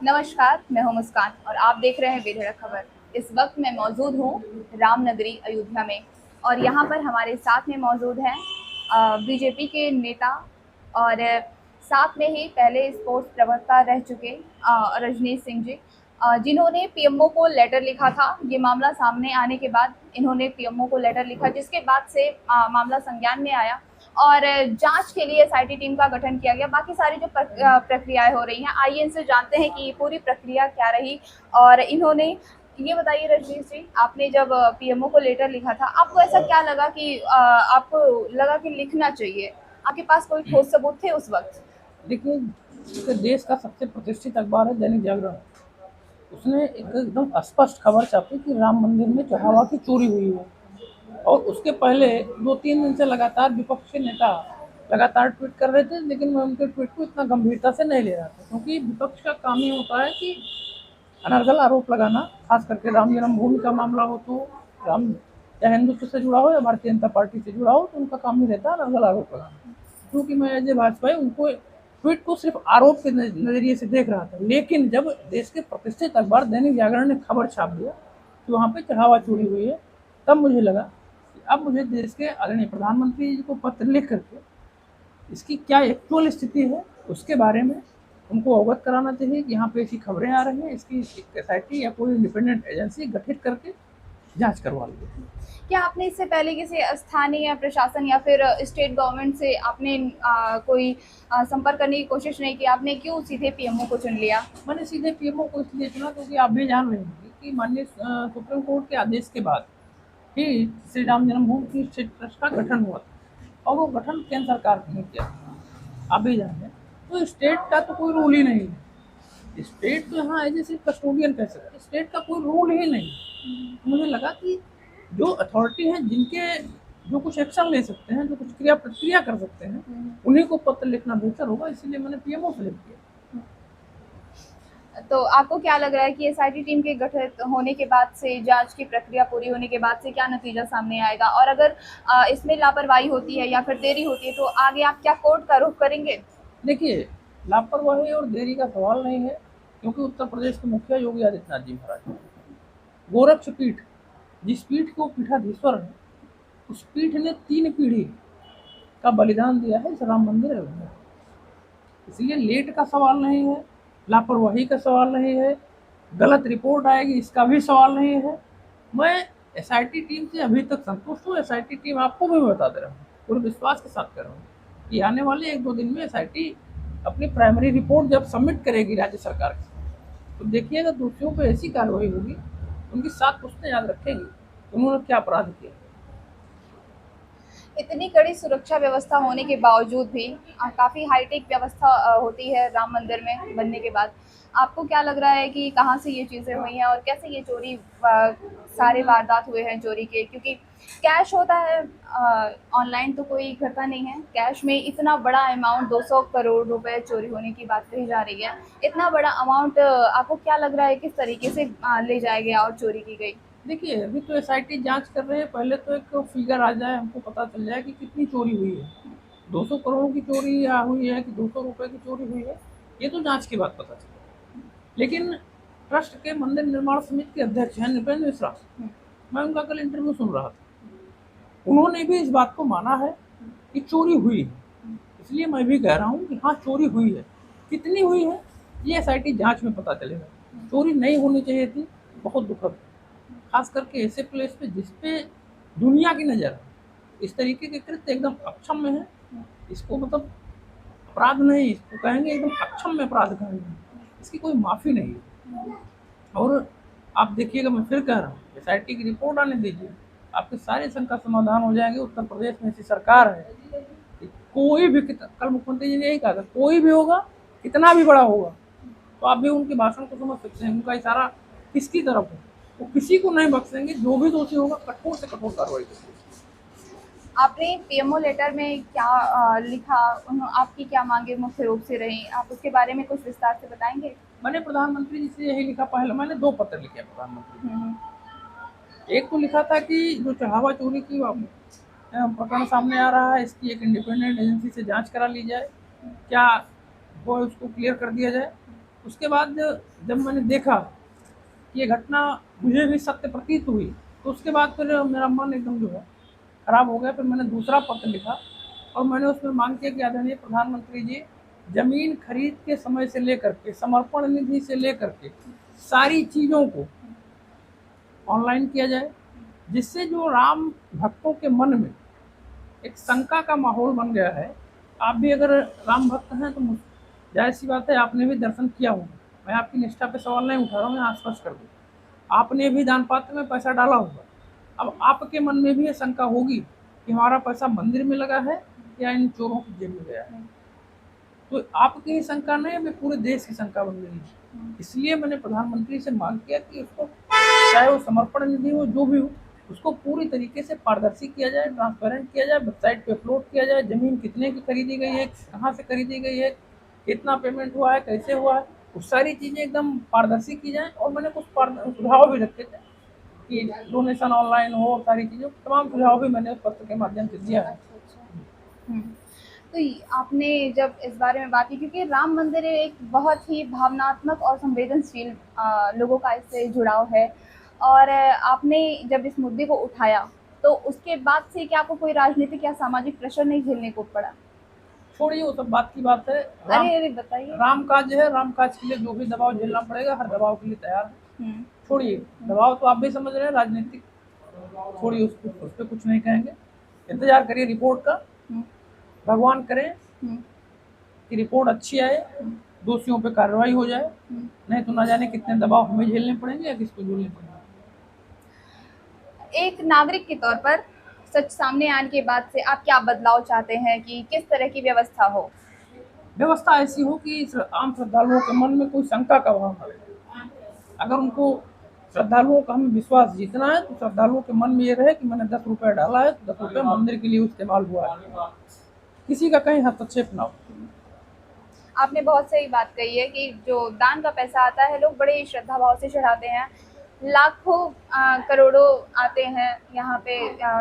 नमस्कार, मैं हूं मुस्कान और आप देख रहे हैं बेधड़क खबर। इस वक्त मैं मौजूद हूं रामनगरी अयोध्या में और यहां पर हमारे साथ में मौजूद हैं बीजेपी के नेता और साथ में ही पहले स्पोर्ट्स प्रवक्ता रह चुके रजनीश सिंह जी, जिन्होंने पीएमओ को लेटर लिखा था। ये मामला सामने आने के बाद इन्होंने पीएमओ को लेटर लिखा, जिसके बाद से मामला संज्ञान में आया और जांच के लिए एसआईटी टीम का गठन किया गया। बाकी सारी जो प्रक्रियाएं हो रही हैं, आइए इनसे जानते हैं कि ये पूरी प्रक्रिया क्या रही। और इन्होंने ये बताइए रजनीश जी, आपने जब पीएमओ को लेटर लिखा था, आपको ऐसा क्या लगा कि आपको लगा कि लिखना चाहिए? आपके पास कोई ठोस सबूत थे उस वक्त? देखिए, देश का सबसे प्रतिष्ठित अखबार है दैनिक जागरण। उसने एकदम स्पष्ट खबर छापी कि राम मंदिर में चढ़ावा की चोरी हुई है। और उसके पहले 2-3 दिन से लगातार विपक्ष के नेता लगातार ट्वीट कर रहे थे, लेकिन मैं उनके ट्वीट को इतना गंभीरता से नहीं ले रहा था, क्योंकि विपक्ष का काम ही होता है कि अनर्गल आरोप लगाना। खास करके राम जन्मभूमि का मामला हो तो राम या हिंदुत्व से जुड़ा हो या भारतीय जनता पार्टी से जुड़ा हो, तो उनका काम ही रहता है अनर्गल आरोप लगाना। क्योंकि मैं एज ए भाजपाई उनको ट्वीट को सिर्फ आरोप के नजरिए से देख रहा था। लेकिन जब देश के प्रतिष्ठित अखबार दैनिक जागरण ने खबर छाप दिया कि वहाँ पे चढ़ावा चोरी हुई है, तब मुझे लगा कि अब मुझे देश के आदरणीय प्रधानमंत्री जी को पत्र लिख करके इसकी क्या एक्चुअल स्थिति है उसके बारे में उनको अवगत कराना चाहिए कि यहाँ पे ऐसी खबरें आ रही हैं, इसकी एसआईटी या कोई इंडिपेंडेंट एजेंसी गठित करके जांच करवा ली। क्या आपने इससे पहले किसी स्थानीय या प्रशासन या फिर स्टेट गवर्नमेंट से आपने कोई संपर्क करने की कोशिश नहीं की? आपने क्यों सीधे पीएमओ को चुन लिया? मैंने सीधे पीएमओ को इसलिए चुना क्योंकि आप भी जान रहे होंगे कि माननीय सुप्रीम कोर्ट के आदेश के बाद ही श्री राम जन्मभूमि की स्टेट ट्रस्ट का गठन हुआ था, और वो गठन केंद्र सरकार ने किया। आप भी जान रहे हैं, तो स्टेट का तो कोई रूल ही नहीं है। स्टेट तो यहाँ एज ए सिर्फ कस्टोडियन कह सकते हैं, स्टेट का कोई रूल ही नहीं। मुझे लगा कि जो अथॉरिटी है, जिनके जो कुछ एक्शन ले सकते हैं, जो कुछ क्रिया प्रतिक्रिया कर सकते हैं, उन्हीं को पत्र लिखना बेहतर होगा, इसीलिए मैंने पीएमओ से लिख दिया। तो आपको क्या लग रहा है कि एसआईटी टीम के गठित होने के बाद से, जांच की प्रक्रिया पूरी होने के बाद से क्या नतीजा सामने आएगा? और अगर इसमें लापरवाही होती है या फिर देरी होती है, तो आगे आप क्या कोर्ट का रुख करेंगे? देखिए, लापरवाही और देरी का सवाल नहीं है, क्योंकि उत्तर प्रदेश के मुखिया योगी आदित्यनाथ जी महाराज, गोरक्ष पीठ, जिस पीठ को पीठाधीश्वर है, उस पीठ ने 3 पीढ़ी का बलिदान दिया है इस राम मंदिर अयोध्या में। इसलिए लेट का सवाल नहीं है, लापरवाही का सवाल नहीं है, गलत रिपोर्ट आएगी इसका भी सवाल नहीं है। मैं एसआईटी टीम से अभी तक संतुष्ट हूँ। एसआईटी टीम आपको भी बता दे रहा हूँ, पूरे विश्वास के साथ कर रहा हूँ कि आने वाले 1-2 दिन में एसआईटी अपनी प्राइमरी रिपोर्ट जब सबमिट करेगी राज्य सरकार के साथ, तो देखिएगा दोषियों पर ऐसी कार्रवाई होगी, उनकी 7 पुश्तें याद रखेंगी उन्होंने क्या अपराध किया। इतनी कड़ी सुरक्षा व्यवस्था होने के बावजूद भी काफ़ी हाईटेक व्यवस्था होती है राम मंदिर में बनने के बाद। आपको क्या लग रहा है कि कहाँ से ये चीज़ें हुई हैं और कैसे ये चोरी सारे वारदात हुए हैं चोरी के? क्योंकि कैश होता है, ऑनलाइन तो कोई करता नहीं है। कैश में इतना बड़ा अमाउंट, 200 करोड़ रुपए चोरी होने की बात कही जा रही है। इतना बड़ा अमाउंट आपको क्या लग रहा है किस तरीके से ले जाया गया और चोरी की गई? देखिए, अभी तो एसआईटी जांच कर रहे हैं, पहले तो एक फिगर आ जाए, हमको पता चल जाए कि कितनी चोरी हुई है। 200 करोड़ की चोरी या हुई है कि 200 रुपए की चोरी हुई है, ये तो जांच के बाद पता चलेगा। लेकिन ट्रस्ट के मंदिर निर्माण समिति के अध्यक्ष हैं नृपेंद्र मिश्रा, मैं उनका कल इंटरव्यू सुन रहा था, उन्होंने भी इस बात को माना है कि चोरी हुई है। इसलिए मैं भी कह रहा हूँ कि हाँ, चोरी हुई है। कितनी हुई है ये एसआईटी जांच में पता चलेगा। चोरी नहीं होनी चाहिए थी, बहुत दुखद है। खास करके ऐसे प्लेस पे जिसपे दुनिया की नज़र इस तरीके के कृत्य एकदम अक्षम में है। इसको मतलब अपराध नहीं, इसको कहेंगे एकदम अक्षम में अपराध कहेंगे, इसकी कोई माफ़ी नहीं है। और आप देखिएगा, मैं फिर कह रहा हूँ, एसआईटी की रिपोर्ट आने दीजिए, आपके सारे शंका समाधान हो जाएंगे। उत्तर प्रदेश में ऐसी सरकार है कि कोई भी, कल मुख्यमंत्री जी ने यही कहा था, कोई भी होगा, कितना भी बड़ा होगा, तो आप भी उनके भाषण को समझ सकते हैं उनका इशारा किसकी तरफ है। वो किसी को नहीं बख्शेंगे, जो भी दोषी होगा कठोर से कठोर कार्रवाई करेंगे। आपने पीएमओ लेटर में क्या लिखा? आपकी क्या मांगे मुख्य रूप से रही? आप उसके बारे में कुछ विस्तार से बताएंगे? मैंने प्रधानमंत्री जी से यही लिखा। पहले मैंने 2 पत्र लिखे प्रधानमंत्री जी। हम्म। एक तो लिखा था कि जो चढ़ावा चोरी की प्रकरण सामने आ रहा है, इसकी एक इंडिपेंडेंट एजेंसी से जांच करा ली जाए, क्या वो उसको क्लियर कर दिया जाए। उसके बाद जब मैंने देखा कि ये घटना मुझे भी सत्य प्रतीत हुई, तो उसके बाद फिर मेरा मन एकदम जो है खराब हो गया। फिर मैंने दूसरा पत्र लिखा और मैंने उसमें मांग किया कि आदरणीय प्रधानमंत्री जी, जमीन खरीद के समय से लेकर के समर्पण निधि से लेकर के सारी चीज़ों को ऑनलाइन किया जाए, जिससे जो राम भक्तों के मन में एक शंका का माहौल बन गया है। आप भी अगर राम भक्त हैं तो जाहिर सी बात है आपने भी दर्शन किया होगा। मैं आपकी निष्ठा पे सवाल नहीं उठा रहा हूँ, मैं आश्वस्त कर दूँ, आपने भी दान पात्र में पैसा डाला होगा। अब आपके मन में भी ये शंका होगी कि हमारा पैसा मंदिर में लगा है या इन चोरों की जेब में गया है। तो आपकी ही शंका नहीं, अभी पूरे देश की शंका बन गई है। इसलिए मैंने प्रधानमंत्री से मांग किया कि उसको, चाहे वो समर्पण निधि हो जो भी हो, उसको पूरी तरीके से पारदर्शी किया जाए, ट्रांसपेरेंट किया जाए, वेबसाइट पे अपलोड किया जाए, जमीन कितने की खरीदी गई है, कहाँ से खरीदी गई है, कितना पेमेंट हुआ है, कैसे हुआ है, वो सारी चीज़ें एकदम पारदर्शी की जाए। और मैंने कुछ सुझाव भी रखे थे कि डोनेशन ऑनलाइन हो, सारी चीज़ों तमाम सुझाव भी मैंने उस पत्र के माध्यम से दिया है। हम्म। तो आपने जब इस बारे में बात की, क्योंकि राम मंदिर एक बहुत ही भावनात्मक और संवेदनशील लोगों का इससे जुड़ाव है, और आपने जब इस मुद्दे को उठाया तो उसके बाद से क्या आपको कोई राजनीतिक या सामाजिक प्रेशर नहीं झेलने को पड़ा? छोड़िए वो सब बात की बात है। अरे अरे बताइए। राम काज है, राम काज के लिए जो भी दबाव झेलना पड़ेगा, हर दबाव के लिए तैयार है। छोड़िए दबाव, तो आप भी समझ रहे हैं राजनीतिक, छोड़िए उस पर कुछ नहीं कहेंगे। इंतजार करिए रिपोर्ट का, भगवान करे कि रिपोर्ट अच्छी आए, दोषियों पे कार्रवाई हो जाए, नहीं तो ना जाने कितने दबाव हमें झेलने पड़ेंगे या किसको झेलने पड़ेंगे। एक नागरिक के तौर पर सच सामने आने के बाद से आप क्या बदलाव चाहते हैं कि किस तरह की व्यवस्था हो? व्यवस्था ऐसी हो कि आम श्रद्धालुओं के मन में कोई शंका का भाव न रहे। अगर उनको श्रद्धालुओं का हमें विश्वास जीतना है तो श्रद्धालुओं के मन में ये रहे कि मैंने 10 रुपये डाला है तो 10 रुपये मंदिर के लिए इस्तेमाल हुआ है, किसी का कहीं हस्तक्षेप ना हो। आपने बहुत सही बात कही है कि जो दान का पैसा आता है लोग बड़े श्रद्धा भाव से चढ़ाते हैं, लाखों करोड़ों आते हैं यहाँ पे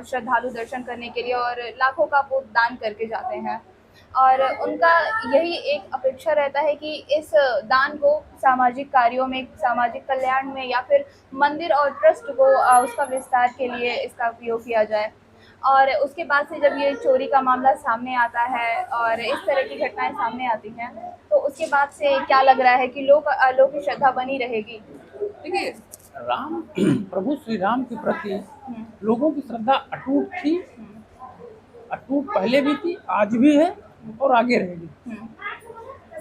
श्रद्धालु दर्शन करने के लिए, और लाखों का वो दान करके जाते हैं, और उनका यही एक अपेक्षा रहता है कि इस दान को सामाजिक कार्यों में, सामाजिक कल्याण में, या फिर मंदिर और ट्रस्ट को उसका विस्तार के लिए इसका उपयोग किया जाए। और उसके बाद से जब ये चोरी का मामला सामने आता है और इस तरह की घटनाएं सामने आती हैं, तो उसके बाद से क्या लग रहा है कि लोगों की श्रद्धा बनी रहेगी? देखिए, राम प्रभु श्री राम के प्रति लोगों की श्रद्धा अटूट थी, अटूट पहले भी थी, आज भी है और आगे रहेगी।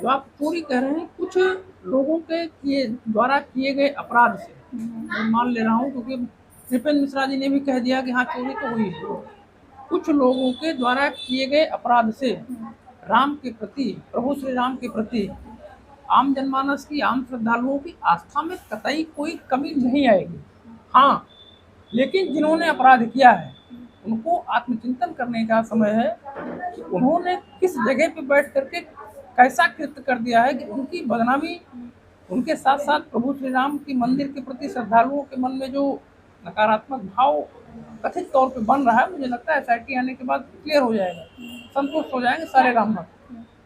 जो आप चोरी कह रहे हैं, कुछ लोगों के द्वारा किए गए अपराध से मैं मान ले रहा हूँ, क्योंकि नृपेंद्र मिश्रा जी ने भी कह दिया कि हाँ चोरी तो हुई है। कुछ लोगों के द्वारा किए गए अपराध से राम के प्रति, प्रभु श्री राम के प्रति आम जनमानस की, आम श्रद्धालुओं की आस्था में कतई कोई कमी नहीं आएगी। हाँ, लेकिन जिन्होंने अपराध किया है उनको आत्मचिंतन करने का समय है कि उन्होंने किस जगह पे बैठ करके कैसा कृत्य कर दिया है कि उनकी बदनामी, उनके साथ साथ प्रभु श्री राम की मंदिर के प्रति श्रद्धालुओं के मन में जो नकारात्मक भाव कथित तौर पे बन रहा है, मुझे लगता है SIT आने के बाद क्लियर हो जाएगा, संतुष्ट हो जाएंगे सारे राम भक्त,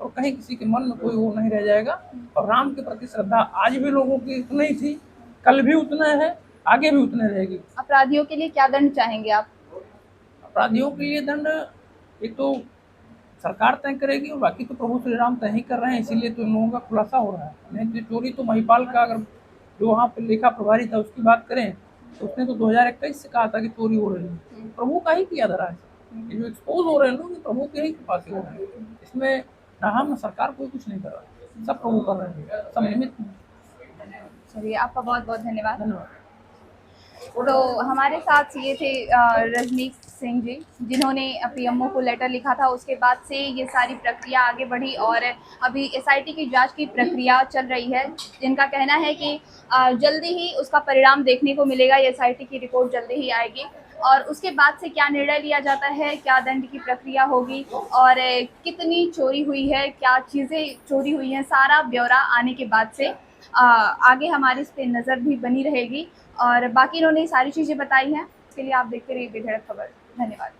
और कहीं किसी के मन में कोई वो नहीं रह जाएगा। और राम के प्रति श्रद्धा आज भी लोगों की उतनी ही थी, कल भी उतना है, आगे भी उतने रहेगी। अपराधियों के लिए क्या दंड चाहेंगे आप? अपराधियों के लिए दंड एक तो सरकार तय करेगी, और बाकी तो प्रभु श्री राम तय ही कर रहे हैं, इसीलिए तो इन लोगों का खुलासा हो रहा है। नहीं तो चोरी तो महिपाल का, अगर जो वहाँ पे लेखा प्रभारी था उसकी बात करें तो उसने तो 2021 से कहा था कि चोरी हो रही है, प्रभु का ही किया धरा है। ये जो एक्सपोज हो रहे हैं लोग, प्रभु के ही कृपा से हो रहे हैं, इसमें ना हम ना सरकार कोई कुछ नहीं कर रहा है, सब प्रभु कर रहे हैं, सब निमित्त। चलिए, आपका बहुत बहुत धन्यवाद। धन्यवाद। तो हमारे साथ ये थे रजनीश सिंह जी, जिन्होंने PMO को लेटर लिखा था। उसके बाद से ये सारी प्रक्रिया आगे बढ़ी और अभी SIT की जांच की प्रक्रिया चल रही है, जिनका कहना है कि जल्दी ही उसका परिणाम देखने को मिलेगा। ये SIT की रिपोर्ट जल्दी ही आएगी, और उसके बाद से क्या निर्णय लिया जाता है, क्या दंड की प्रक्रिया होगी और कितनी चोरी हुई है, क्या चीज़ें चोरी हुई हैं, सारा ब्यौरा आने के बाद से आगे हमारी इस पर नज़र भी बनी रहेगी। और बाकी इन्होंने सारी चीज़ें बताई हैं। इसके लिए आप देखते रहिए बेधड़क खबर। धन्यवाद।